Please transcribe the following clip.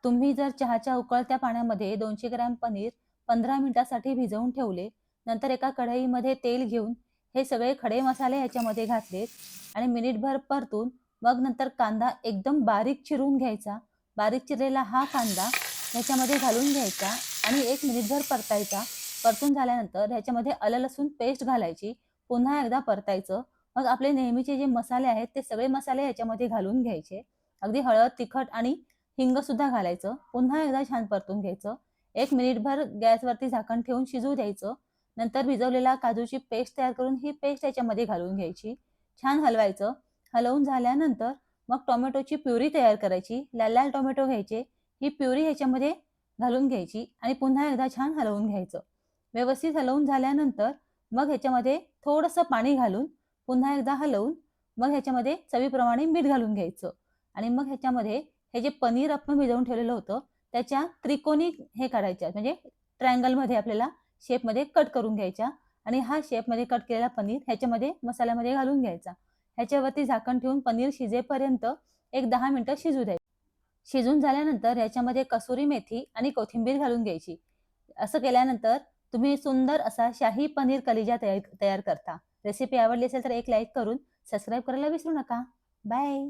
तुम्ही जर चहाच्या उकळत्या पाण्यामध्ये 200 ग्रॅम पनीर 15 मिनिटासाठी भिजवून ठेवले, नंतर एका कढईमध्ये तेल घेऊन हे सगळे खडे मसाले ह्याच्यामध्ये घातलेत आणि मिनिटभर परतून मग नंतर कांदा एकदम बारीक चिरून घ्यायचा. बारीक चिरलेला हा कांदा ह्याच्यामध्ये घालून घ्यायचा आणि 1 मिनिटभर परतायचा. परतून झाल्यानंतर ह्याच्यामध्ये आलं लसूण पेस्ट घालायची. पुन्हा एकदा परतायचं. मग आपले नेहमीचे जे मसाले आहेत ते सगळे मसाले ह्याच्यामध्ये घालून घ्यायचे. अगदी हळद, तिखट आणि हिंग सुद्धा घालायचं. पुन्हा एकदा छान परतून घ्यायचं. 1 मिनिटभर गॅसवरती झाकण ठेवून शिजू द्यायचं. नंतर भिजवलेला काजूची पेस्ट तयार करून ही पेस्ट याच्यामध्ये घालून घ्यायची. छान हलवायचं. हलवून झाल्यानंतर मग टोमॅटोची प्युरी तयार करायची. लाल-लाल टोमॅटो घ्यायचे. ही प्युरी ह्याच्यामध्ये घालून घ्यायची आणि पुन्हा एकदा छान हलवून घ्यायचं. व्यवस्थित हलवून झाल्यानंतर मग ह्याच्यामध्ये थोडंसं पाणी घालून पुन्हा एकदा हलवून मग ह्याच्यामध्ये चवीप्रमाणे मीठ घालून घ्यायचं आणि मग ह्याच्यामध्ये हे जे पनीर आपण भिजवून ठेवलेलं होतं त्याच्या त्रिकोणी हे करायच्या म्हणजे ट्रायंगलमध्ये आपल्याला शेपमध्ये कट करून घ्यायच्या आणि हा शेपमध्ये कट केलेला पनीर ह्याच्यामध्ये मसाल्यामध्ये घालून घ्यायचा. ह्याच्यावरती झाकण ठेवून पनीर शिजेपर्यंत एक 10 मिनिटं शिजू द्यायचं. शिजून झाल्यानंतर ह्याच्यामध्ये कसुरी मेथी आणि कोथिंबीर घालून घ्यायची. असं केल्यानंतर तुम्ही सुंदर असा शाही पनीर कलिजा तयार तयार करता. रेसिपी आवडली असेल तर एक लाईक करून सबस्क्राईब करायला विसरू नका. बाय.